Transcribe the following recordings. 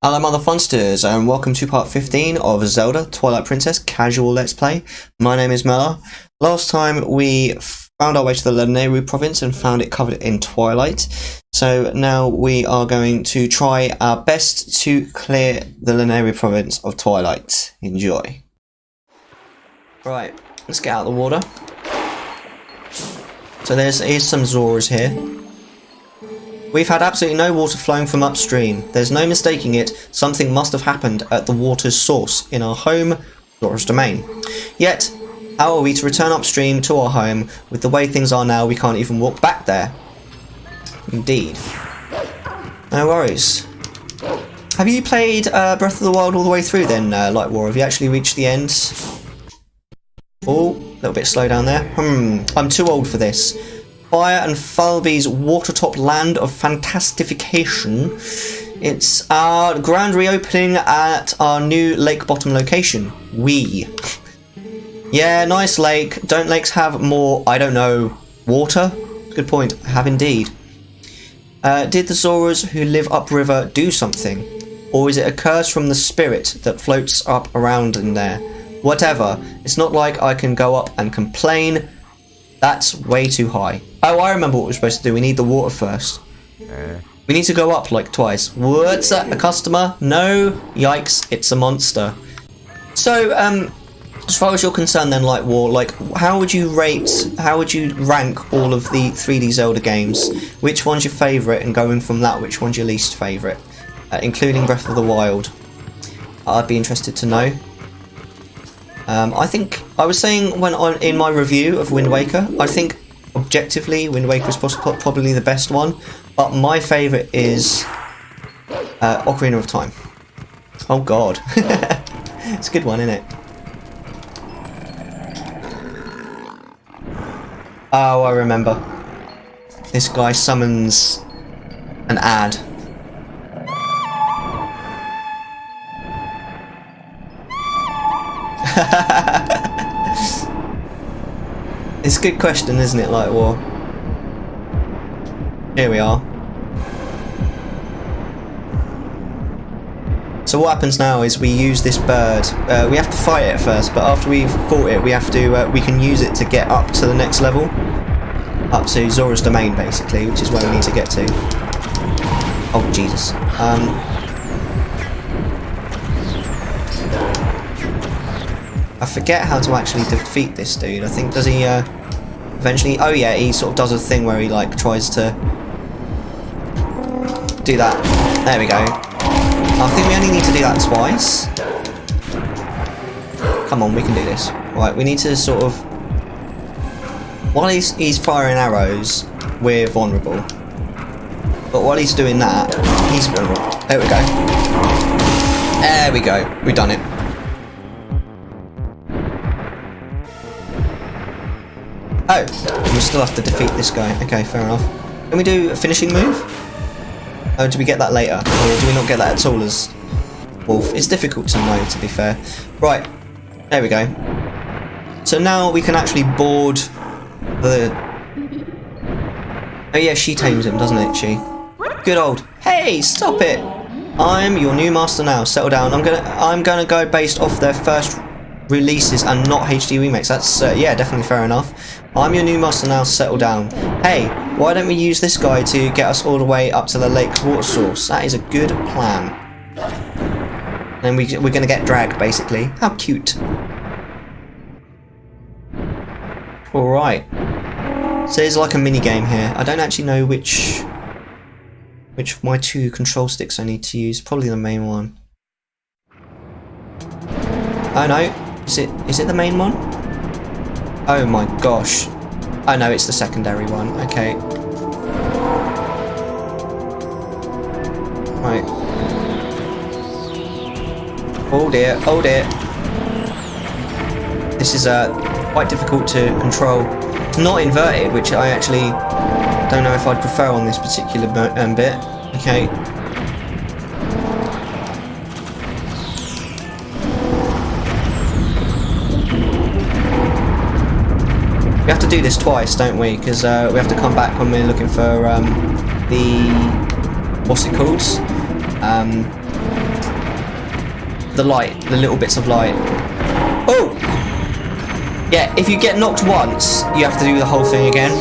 Hello mother funsters and welcome to part 15 of Zelda, Twilight Princess Casual Let's Play. My name is Mellar. Last time we found our way to the Lanayru province and found it covered in Twilight. So now we are going to try our best to clear the Lanayru province of Twilight. Enjoy. Right, let's get out of the water. So here's some Zoras here. We've had absolutely no water flowing from upstream. There's no mistaking it. Something must have happened at the water's source in our home, Zora's domain. Yet, how are we to return upstream to our home? With the way things are now, we can't even walk back there. Indeed. No worries. Have you played Breath of the Wild all the way through then, Light War? Have you actually reached the end? Oh, a little bit slow down there. I'm too old for this. Fire and Falby's watertop land of fantastification. It's our grand reopening at our new lake bottom location. Yeah, nice lake. Don't lakes have more, I don't know, water? Good point. Have indeed. Did the Zoras who live upriver do something? Or is it a curse from the spirit that floats up around in there? Whatever. It's not like I can go up and complain. That's way too high. Oh, I remember what we're supposed to do. We need the water first. We need to go up like twice. What's that? A customer? No. Yikes. It's a monster. So, as far as you're concerned then, Light War, like, how would you rank all of the 3D Zelda games? Which one's your favourite? And going from that, which one's your least favourite? Including Breath of the Wild. I'd be interested to know. I think I was saying in my review of Wind Waker, I think objectively Wind Waker is probably the best one, but my favourite is Ocarina of Time. Oh god. It's a good one, isn't it? Oh, I remember. This guy summons an ad. It's a good question, isn't it, Light War? Here we are. So what happens now is we use this bird. We have to fight it first, but after we've fought it, we have to. We can use it to get up to the next level, up to Zora's domain, basically, which is where we need to get to. Oh Jesus. I forget how to actually defeat this dude. I think, does he eventually... Oh yeah, he sort of does a thing where he like tries to do that. There we go. I think we only need to do that twice. Come on, we can do this. Right, we need to sort of... While he's firing arrows, we're vulnerable. But while he's doing that, he's vulnerable. There we go. There we go. We've done it. Oh, we still have to defeat this guy. Okay, fair enough. Can we do a finishing move? Oh, do we get that later? Or do we not get that at all as Wolf? It's difficult to know, to be fair. Right, there we go. So now we can actually board the... Oh yeah, she tames him, doesn't it, she? Good old... Hey, stop it! I'm your new master now. Settle down. I'm gonna go based off their first releases and not HD remakes. That's yeah, definitely fair enough. I'm your new master now, settle down. Hey, why don't we use this guy to get us all the way up to the lake's water source? That is a good plan. And we're going to get dragged, basically. How cute. Alright. So there's like a mini game here. I don't actually know which of my two control sticks I need to use. Probably the main one. Oh no. Is it the main one? Oh my gosh. Oh no, it's the secondary one. Okay. Right. Oh dear, oh dear. This is quite difficult to control. It's not inverted, which I actually don't know if I'd prefer on this particular bit. Okay. We have to do this twice, don't we? Because we have to come back when we're looking for the... What's it called? the light, the little bits of light. Oh! Yeah, if you get knocked once, you have to do the whole thing again.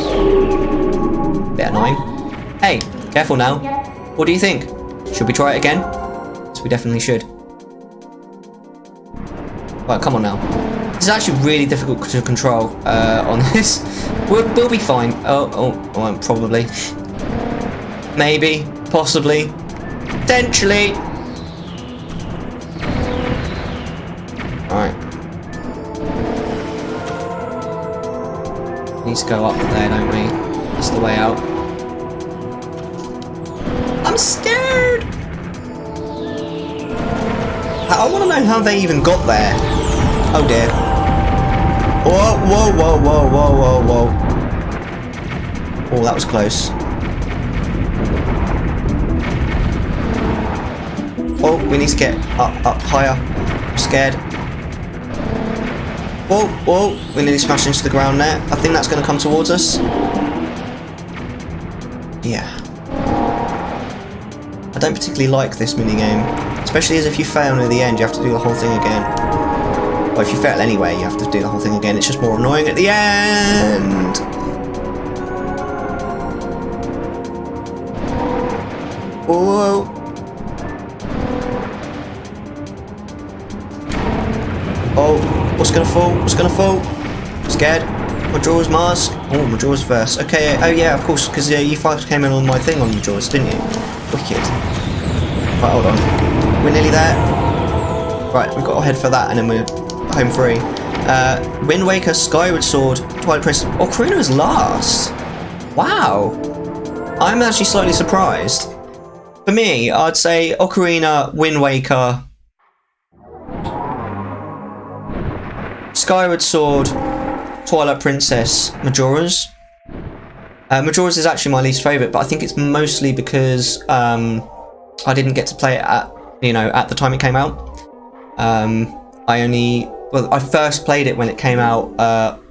Bit annoying. Hey, careful now. What do you think? Should we try it again? So we definitely should. Right, come on now. This is actually really difficult to control on this. We'll be fine. Oh, probably. Maybe, possibly, potentially. Alright. Need to go up there, don't we? That's the way out. I'm scared! I want to know how they even got there. Oh dear. Whoa, whoa, whoa, whoa, whoa, whoa, whoa. Oh, that was close. Oh, we need to get up higher. I'm scared. Whoa, whoa. We nearly smashed into the ground there. I think that's going to come towards us. Yeah. I don't particularly like this minigame. Especially as if you fail near the end, you have to do the whole thing again. Or if you fail anyway, you have to do the whole thing again. It's just more annoying at the end. Whoa. Oh, what's gonna fall? What's gonna fall? I'm scared. Majora's Mask. Oh, Majora's Verse. Okay, oh yeah, of course, because you first came in on my thing on Majora's, didn't you? Wicked. Right, hold on. We're nearly there. Right, we've got to head for that, and then we're home free. Wind Waker, Skyward Sword, Twilight Princess. Ocarina is last. Wow. I'm actually slightly surprised. For me, I'd say Ocarina, Wind Waker, Skyward Sword, Twilight Princess, Majora's. Majora's is actually my least favourite, but I think it's mostly because I didn't get to play it at the time it came out. I first played it when it came out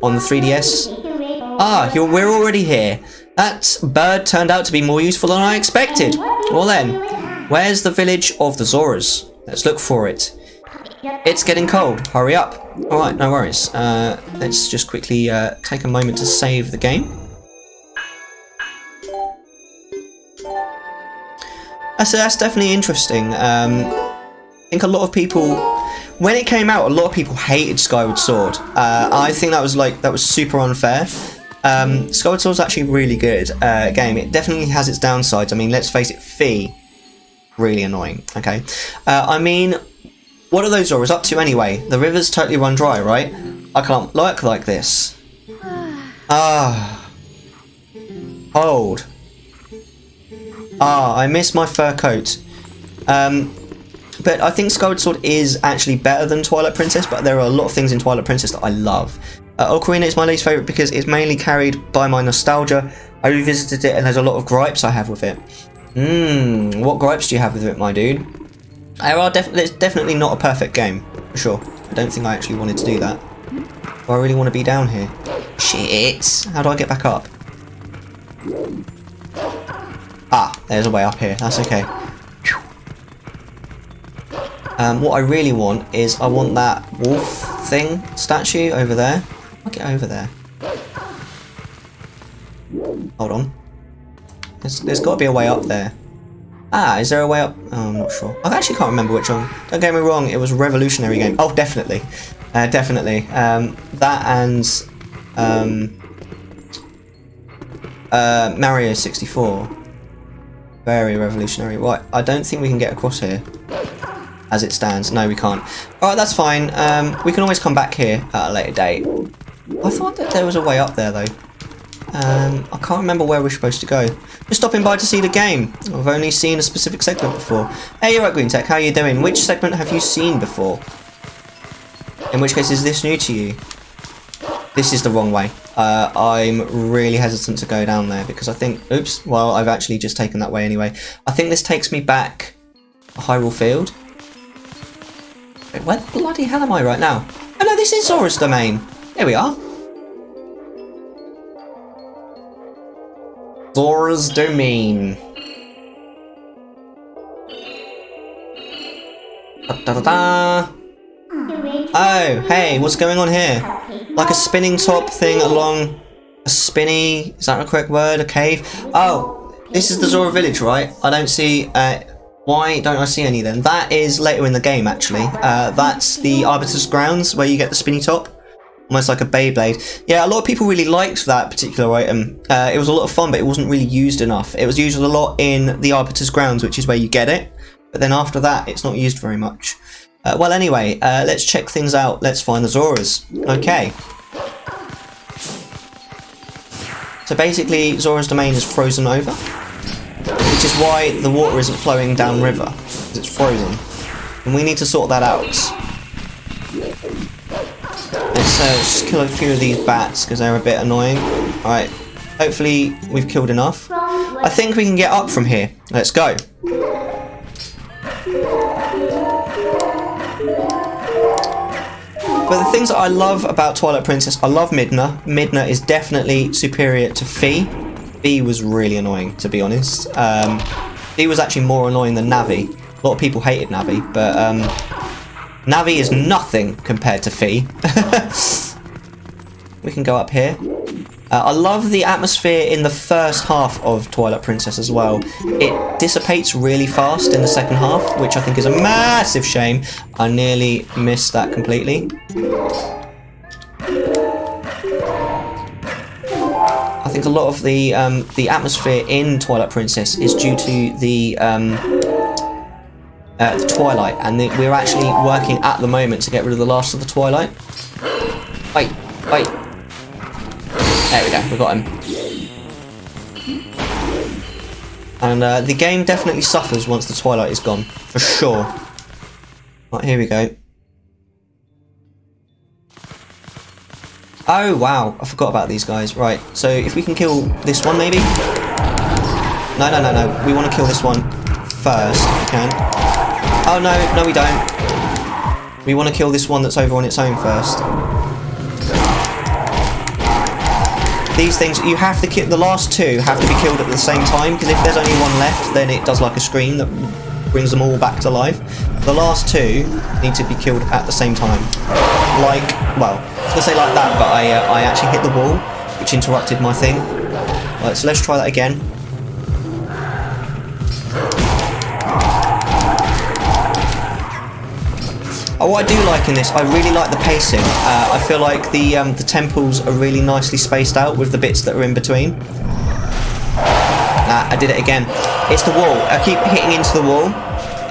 on the 3DS. Ah, we're already here. That bird turned out to be more useful than I expected. Well then, where's the village of the Zoras? Let's look for it. It's getting cold. Hurry up. Alright, no worries. Let's just quickly take a moment to save the game. That's definitely interesting. I think a lot of people, when it came out, a lot of people hated Skyward Sword. I think that was super unfair. Skyward Sword's actually a really good game. It definitely has its downsides. I mean, let's face it, Fee, really annoying. Okay, I mean, what are those Zoras up to anyway? The river's totally run dry, right? I can't lurk like this. Cold. I miss my fur coat. But I think Skyward Sword is actually better than Twilight Princess, but there are a lot of things in Twilight Princess that I love. Ocarina is my least favourite because it's mainly carried by my nostalgia. I revisited it and there's a lot of gripes I have with it. What gripes do you have with it, my dude? It's definitely not a perfect game, for sure. I don't think I actually wanted to do that. Do I really want to be down here? Shit! How do I get back up? Ah, there's a way up here. That's okay. What I really want is I want that wolf thing statue over there. I'll get over there. Hold on. There's got to be a way up there. Ah, is there a way up? Oh, I'm not sure. I actually can't remember which one. Don't get me wrong, it was a revolutionary game. Oh, definitely. Definitely. That and Mario 64. Very revolutionary. Right, I don't think we can get across here. As it stands. No, we can't. Alright, that's fine. We can always come back here at a later date. I thought that there was a way up there, though. I can't remember where we're supposed to go. Just stopping by to see the game. I've only seen a specific segment before. Hey, you're right, Green Tech. How are you doing? Which segment have you seen before? In which case, is this new to you? This is the wrong way. I'm really hesitant to go down there because I think... Oops. Well, I've actually just taken that way anyway. I think this takes me back to Hyrule Field. Wait, where the bloody hell am I right now? Oh no, this is Zora's Domain. Here we are. Zora's Domain. Da, da, da. Oh, hey, what's going on here? Like a spinning top thing along a spinny, is that the correct word? A cave? Oh, this is the Zora village, right? I don't see, why don't I see any then? That is later in the game, actually. That's the Arbiter's Grounds, where you get the spinny top. Almost like a Beyblade. Yeah, a lot of people really liked that particular item. It was a lot of fun, but it wasn't really used enough. It was used a lot in the Arbiter's Grounds, which is where you get it. But then after that, it's not used very much. Well, anyway, let's check things out. Let's find the Zoras. Okay. So basically, Zora's domain is frozen over, which is why the water isn't flowing downriver, because it's frozen. And we need to sort that out. Let's just kill a few of these bats, because they're a bit annoying. Alright, hopefully we've killed enough. I think we can get up from here. Let's go. But the things that I love about Twilight Princess, I love Midna. Midna is definitely superior to Fee. Fee was really annoying, to be honest. Fee was actually more annoying than Navi. A lot of people hated Navi, but Navi is nothing compared to Fee. We can go up here. I love the atmosphere in the first half of Twilight Princess as well. It dissipates really fast in the second half, which I think is a massive shame. I nearly missed that completely. I think a lot of the atmosphere in Twilight Princess is due to the Twilight, and we're actually working at the moment to get rid of the last of the Twilight. Wait, wait. There we go, we got him. And the game definitely suffers once the Twilight is gone, for sure. Right, here we go. Oh, wow, I forgot about these guys. Right, so if we can kill this one, maybe? No, no, no, no. We want to kill this one first, if we can. Oh, no, no, we don't. We want to kill this one that's over on its own first. These things, you have to kill, the last two have to be killed at the same time, because if there's only one left, then it does like a scream that brings them all back to life. The last two need to be killed at the same time. Like, well, I was going to say like that, but I actually hit the wall, which interrupted my thing. Right, so let's try that again. Oh, what I do like in this, I really like the pacing. I feel like the temples are really nicely spaced out with the bits that are in between. Nah, I did it again. It's the wall. I keep hitting into the wall,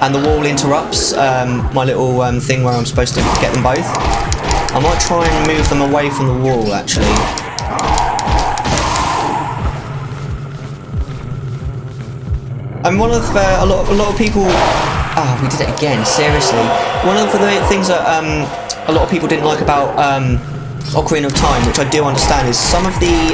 and the wall interrupts my little thing where I'm supposed to get them both. I might try and move them away from the wall, actually. And one of a lot of people. Ah, we did it again. Seriously, one of the things that a lot of people didn't like about Ocarina of Time, which I do understand, is some of the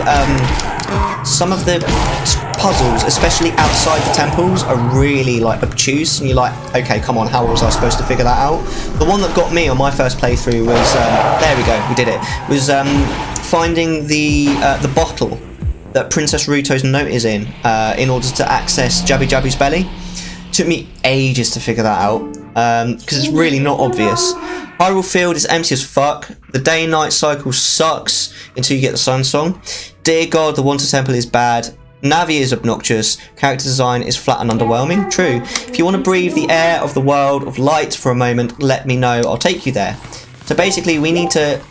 puzzles, especially outside the temples, are really like obtuse, and you're like, okay, come on, how was I supposed to figure that out? The one that got me on my first playthrough was there we go, we did it. Was finding the bottle that Princess Ruto's note is in order to access Jabby Jabby's belly. Took me ages to figure that out, because it's really not obvious. Hyrule Field is empty as fuck. The day-night cycle sucks until you get the Sun Song. Dear God, the Water Temple is bad. Navi is obnoxious. Character design is flat and underwhelming. True. If you want to breathe the air of the world of light for a moment, let me know. I'll take you there. So basically, we need to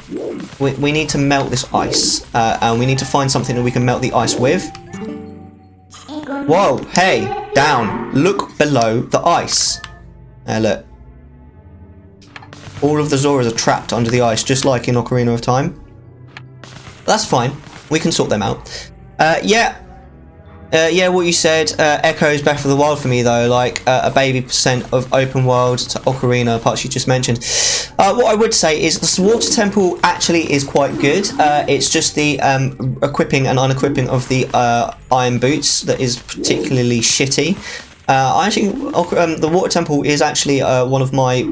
melt this ice, and we need to find something that we can melt the ice with. Whoa, hey, down. Look below the ice. Look. All of the Zoras are trapped under the ice, just like in Ocarina of Time. That's fine. We can sort them out. Yeah, what you said echoes Breath of the Wild for me, though. Like, a baby percent of open world to Ocarina, parts you just mentioned. What I would say is the Water Temple actually is quite good. It's just the equipping and unequipping of the iron boots that is particularly shitty. The Water Temple is actually one of my...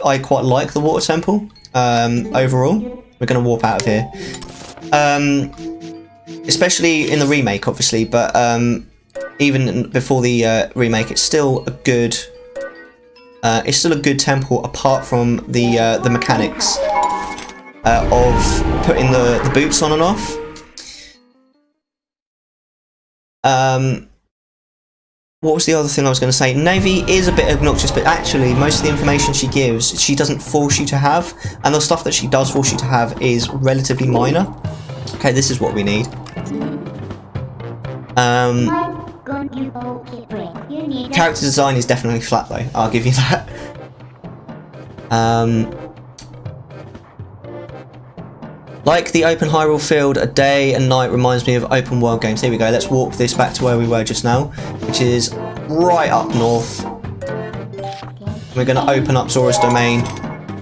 I quite like the Water Temple overall. We're going to warp out of here. Especially in the remake, obviously, but even before the remake, it's still a good It's still a good temple, apart from the mechanics of putting the boots on and off. What was the other thing I was going to say? Navy is a bit obnoxious, but actually most of the information she gives, she doesn't force you to have, and the stuff that she does force you to have is relatively minor. Okay, this is what we need. Character design is definitely flat though, I'll give you that. Like the open Hyrule field, a day and night reminds me of open world games. Here we go, let's walk this back to where we were just now, which is right up north. We're going to open up Zora's Domain,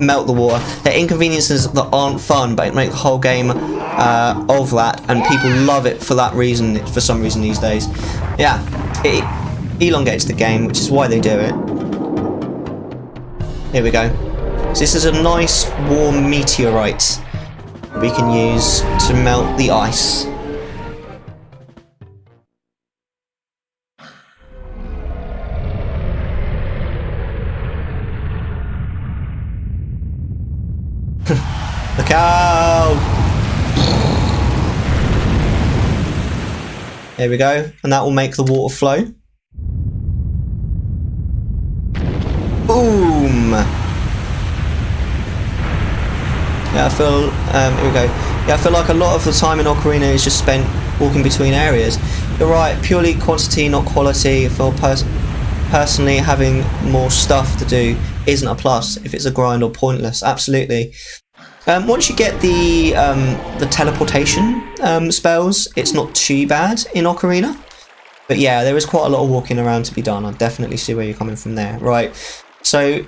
melt the water. They're inconveniences that aren't fun, but it makes the whole game of that, and people love it for that reason, for some reason these days. Yeah, it elongates the game, which is why they do it. Here we go. So this is a nice warm meteorite we can use to melt the ice. Look out! There we go, and that will make the water flow. Boom! Yeah, I feel, here we go. Yeah, I feel like a lot of the time in Ocarina is just spent walking between areas. You're right, purely quantity, not quality. I feel personally having more stuff to do isn't a plus if it's a grind or pointless. Absolutely. Once you get the teleportation spells, it's not too bad in Ocarina. But yeah, there is quite a lot of walking around to be done. I definitely see where you're coming from there. Right, so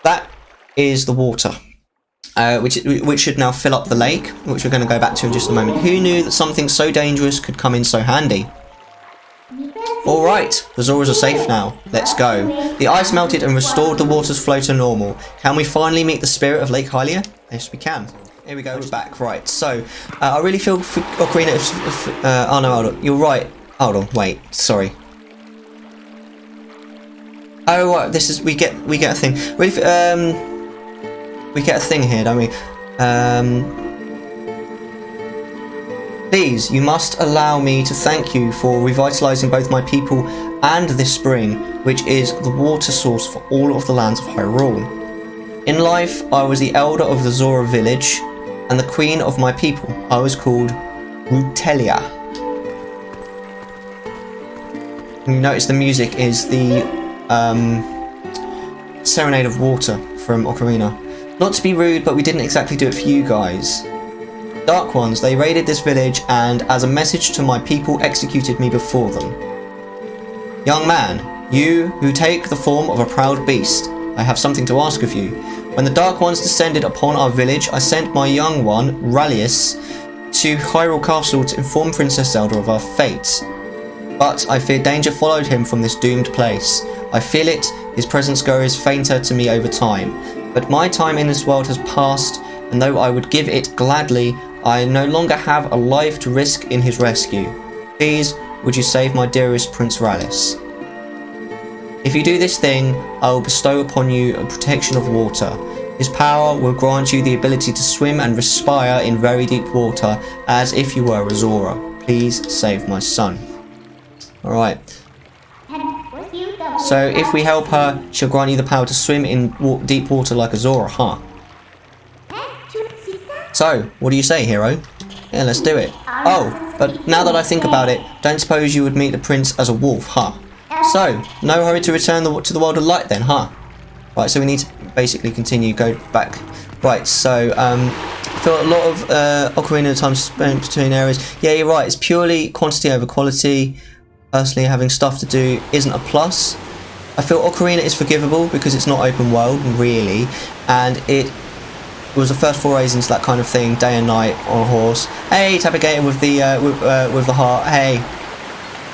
that is the water. Which should now fill up the lake, which we're going to go back to in just a moment. Who knew that something so dangerous could come in so handy? Alright, the Zoras are safe now. Let's go. The ice melted and restored the water's flow to normal. Can we finally meet the spirit of Lake Hylia? Yes, we can. Here we go, we're back. Right, so, I really feel for Ocarina oh no, hold on. You're right. Hold on, wait, sorry. Oh, right, this is, we get a thing. Really, we get a thing here, don't we? Please, you must allow me to thank you for revitalising both my people and this spring, which is the water source for all of the lands of Hyrule. In life, I was the elder of the Zora village and the queen of my people. I was called Rutelia. You notice the music is the Serenade of Water from Ocarina. Not to be rude, but we didn't exactly do it for you guys. Dark Ones, they raided this village and, as a message to my people, executed me before them. Young man, you who take the form of a proud beast, I have something to ask of you. When the Dark Ones descended upon our village, I sent my young one, Rallius, to Hyrule Castle to inform Princess Zelda of our fate. But I fear danger followed him from this doomed place. I feel it, his presence grows fainter to me over time. But my time in this world has passed, and though I would give it gladly, I no longer have a life to risk in his rescue. Please, would you save my dearest Prince Rallis? If you do this thing, I will bestow upon you a protection of water. His power will grant you the ability to swim and respire in very deep water, as if you were a Zora. Please save my son. Alright. So if we help her, she'll grant you the power to swim in deep water like a Zora, huh? So, what do you say, hero? Yeah, let's do it. Oh, but now that I think about it, don't suppose you would meet the prince as a wolf, huh? So, no hurry to return to the world of light then, huh? Right, so we need to basically go back. Right, so, I feel a lot of Ocarina of Time spent between areas. Yeah, you're right, it's purely quantity over quality. Personally, having stuff to do isn't a plus. I feel Ocarina is forgivable because it's not open world, really, and it was the first forays into that kind of thing, day and night on a horse. Hey, Tapigator with the heart. Hey,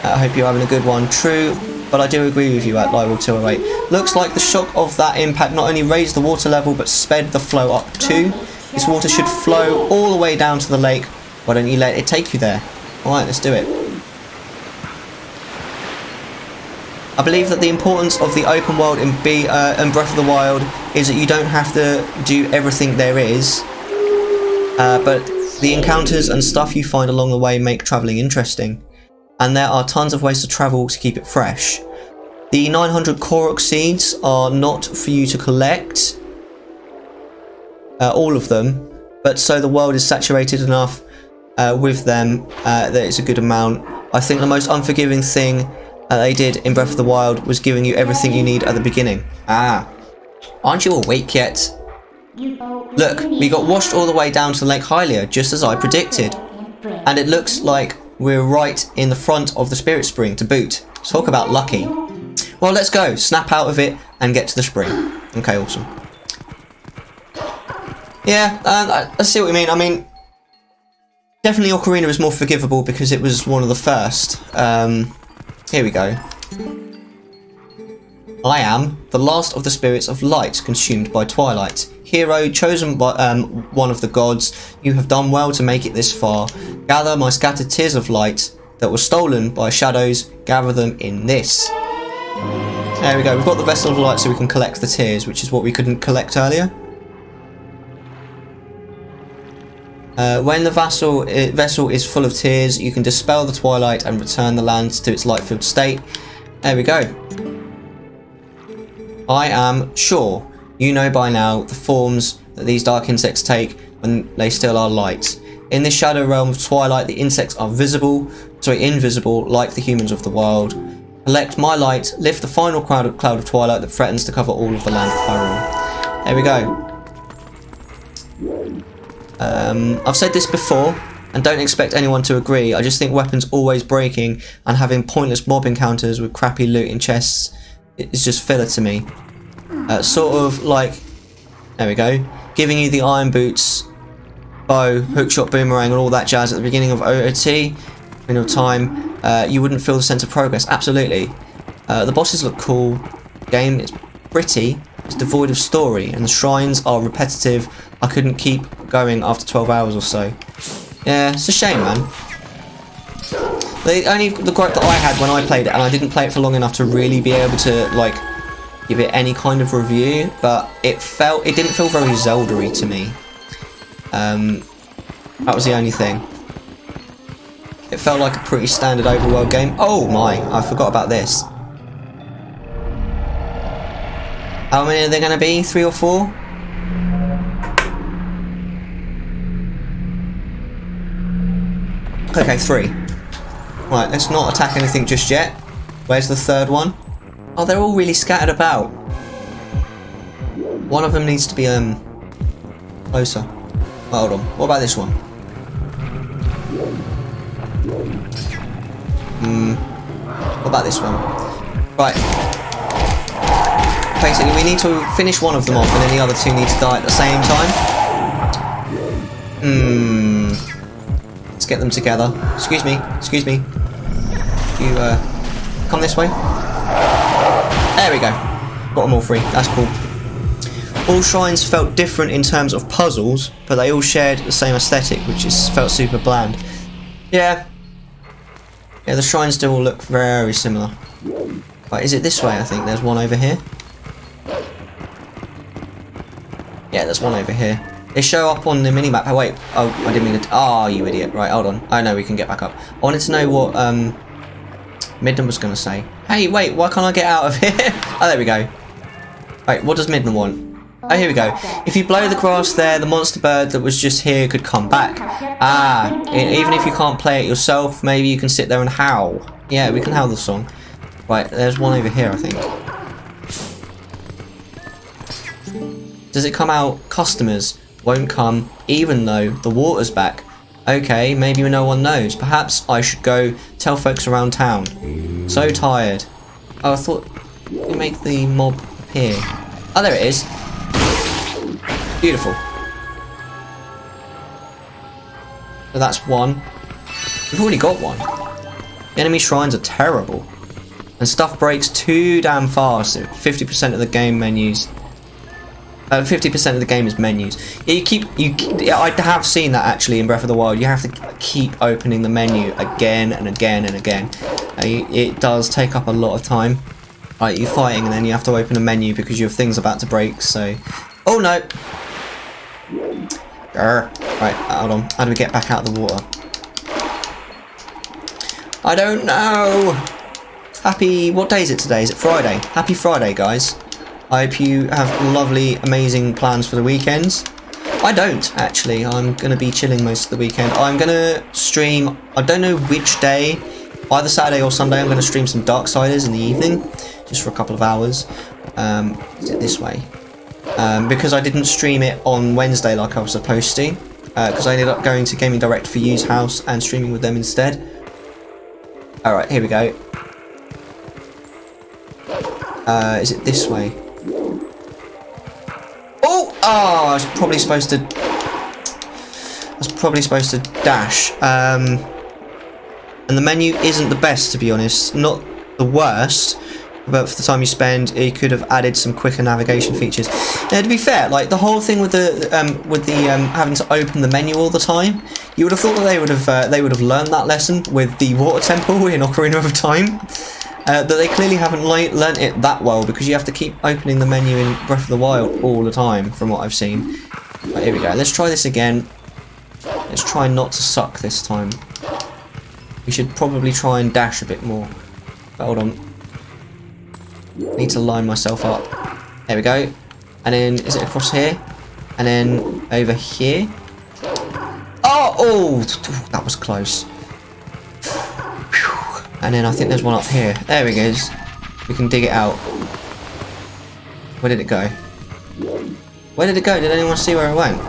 I hope you're having a good one. True, but I do agree with you at Lanayru 208. Looks like the shock of that impact not only raised the water level, but sped the flow up too. This water should flow all the way down to the lake. Why don't you let it take you there? Alright, let's do it. I believe that the importance of the open world in Breath of the Wild is that you don't have to do everything there is, but the encounters and stuff you find along the way make travelling interesting, and there are tons of ways to travel to keep it fresh. The 900 Korok seeds are not for you to collect, all of them, but so the world is saturated enough with them that it's a good amount. I think the most unforgiving thing they did in Breath of the Wild was giving you everything you need at the beginning. Aren't you awake yet? Look, we got washed all the way down to Lake Hylia, just as I predicted. And it looks like we're right in the front of the Spirit Spring to boot. Talk about lucky. Well, let's go, snap out of it and get to the spring. Okay, awesome. Yeah, I see what you mean. I mean, definitely Ocarina is more forgivable because it was one of the first. Here we go. I am the last of the spirits of light consumed by Twilight. Hero, chosen by one of the gods, you have done well to make it this far. Gather my scattered tears of light that were stolen by shadows, gather them in this. There we go, we've got the Vessel of Light so we can collect the tears, which is what we couldn't collect earlier. When the vessel is full of tears, you can dispel the twilight and return the land to its light-filled state. There we go. I am sure you know by now the forms that these dark insects take when they still are light. In this shadow realm of twilight, the insects are invisible, like the humans of the world. Collect my light, lift the final cloud of twilight that threatens to cover all of the land of Hyrule. There we go. I've said this before, and don't expect anyone to agree. I just think weapons always breaking and having pointless mob encounters with crappy loot in chests is just filler to me. Sort of like, there we go, giving you the iron boots, bow, hookshot, boomerang, and all that jazz at the beginning of OOT, of time, you wouldn't feel the sense of progress. Absolutely. The bosses look cool. The game is pretty. It's devoid of story, and the shrines are repetitive. I couldn't keep going after 12 hours or so. Yeah, it's a shame, man. The gripe that I had when I played it, and I didn't play it for long enough to really be able to like give it any kind of review, but it didn't feel very Zelda-y to me. That was the only thing. It felt like a pretty standard overworld game. Oh my, I forgot about this. How many are there going to be? 3 or 4? Okay, 3. Right, let's not attack anything just yet. Where's the third one? Oh, they're all really scattered about. One of them needs to be closer. Hold on. What about this one? What about this one? Right. Basically, we need to finish one of them off, and then the other two need to die at the same time. Let's get them together. Excuse me. Excuse me. You come this way. There we go. Got them all 3. That's cool. All shrines felt different in terms of puzzles, but they all shared the same aesthetic, which felt super bland. Yeah. Yeah, the shrines do all look very similar. Right, is it this way? I think there's one over here. Yeah, there's one over here. They show up on the minimap. Oh wait, oh, I didn't mean to. Oh, you idiot. Right, hold on. Oh no, we can get back up. I wanted to know what Midna was going to say. Hey, wait, why can't I get out of here? Oh, there we go. Right, what does Midna want? Oh, here we go. If you blow the grass there, the monster bird that was just here could come back. Ah, even if you can't play it yourself, maybe you can sit there and howl. Yeah, we can howl the song. Right, there's one over here, I think. Does it come out? Customers won't come even though the water's back. Okay, maybe no one knows. Perhaps I should go tell folks around town. So tired. Oh, I thought you make the mob appear. Oh, there it is. Beautiful. So that's one. We've already got one. The enemy shrines are terrible. And stuff breaks too damn fast. 50% of the game menus. 50% of the game is menus. Yeah, I have seen that actually in Breath of the Wild. You have to keep opening the menu again and again and again. It does take up a lot of time. Right, you're fighting and then you have to open a menu because your thing's about to break, so... Oh no! Right, hold on. How do we get back out of the water? I don't know! Happy... What day is it today? Is it Friday? Happy Friday, guys. I hope you have lovely, amazing plans for the weekends. I don't, actually. I'm going to be chilling most of the weekend. I'm going to stream... I don't know which day. Either Saturday or Sunday, I'm going to stream some Darksiders in the evening. Just for a couple of hours. Is it this way? Because I didn't stream it on Wednesday like I was supposed to. Because I ended up going to Gaming Direct for You's house and streaming with them instead. Alright, here we go. Is it this way? Oh! Oh, I was probably supposed to... dash. And the menu isn't the best, to be honest. Not the worst. But for the time you spend, you could have added some quicker navigation features. Now, to be fair, like the whole thing with the having to open the menu all the time, you would have thought that they would have learned that lesson with the water temple in Ocarina of Time. That they clearly haven't learnt it that well, because you have to keep opening the menu in Breath of the Wild all the time, from what I've seen. Right, here we go. Let's try this again. Let's try not to suck this time. We should probably try and dash a bit more. But hold on. Need to line myself up. There we go. And then, is it across here? And then over here. Oh, that was close. And then I think there's one up here. There we go. We can dig it out. Where did it go? Where did it go? Did anyone see where it went?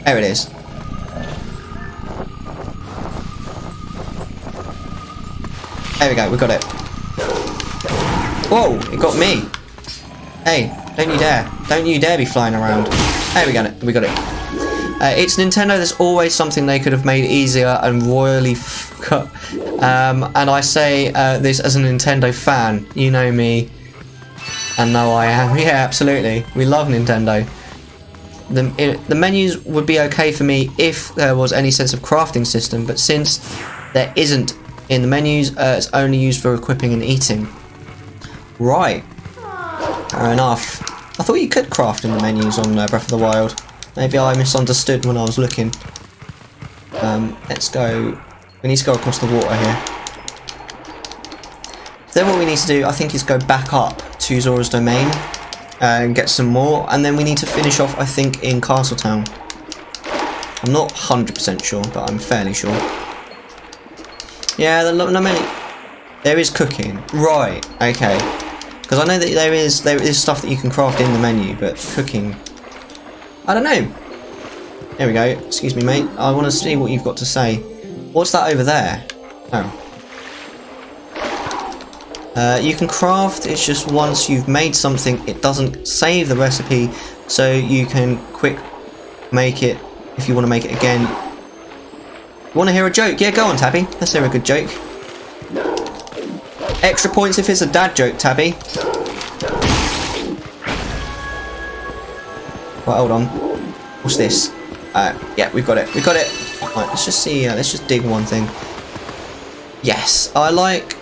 There it is. There we go, we got it. Whoa, it got me. Hey, don't you dare. Don't you dare be flying around. There we got it, we got it. It's Nintendo, there's always something they could have made easier and royally cut. And I say this as a Nintendo fan. You know me. And no, I am. Yeah, absolutely. We love Nintendo. The menus would be okay for me if there was any sense of crafting system, but since there isn't in the menus, it's only used for equipping and eating. Right. Fair enough. I thought you could craft in the menus on Breath of the Wild. Maybe I misunderstood when I was looking. Let's go. We need to go across the water here. Then what we need to do, I think, is go back up to Zora's Domain and get some more, and then we need to finish off, I think, in Castletown. I'm not 100% sure, but I'm fairly sure. Yeah, there is cooking. Right, okay. Because I know that there is stuff that you can craft in the menu, but cooking... I don't know. There we go. Excuse me, mate. I want to see what you've got to say. What's that over there? Oh. You can craft, it's just once you've made something, it doesn't save the recipe, so you can quick make it if you want to make it again. You want to hear a joke? Yeah, go on, Tabby. Let's hear a good joke. Extra points if it's a dad joke, Tabby. Right, hold on. What's this? Yeah, we've got it. We've got it. Right, let's just see. Let's just dig one thing. Yes, I like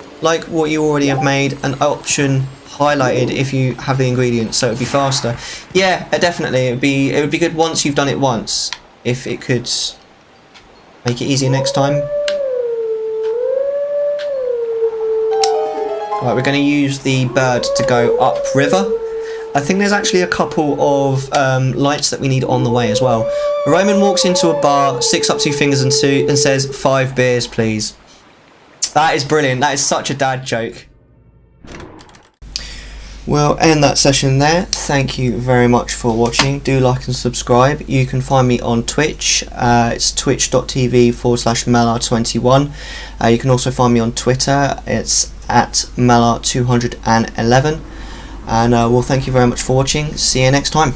what you already have made. An option highlighted if you have the ingredients, so it'd be faster. Yeah, definitely. It would be good once you've done it once. If it could make it easier next time. Right, we're going to use the bird to go upriver. I think there's actually a couple of lights that we need on the way as well. Roman walks into a bar, sticks up 2 fingers and says, 5 beers, please. That is brilliant. That is such a dad joke. Well, end that session there. Thank you very much for watching. Do like and subscribe. You can find me on Twitch. It's twitch.tv/Mellar21. You can also find me on Twitter. It's at Mellar211. And well, thank you very much for watching. See you next time.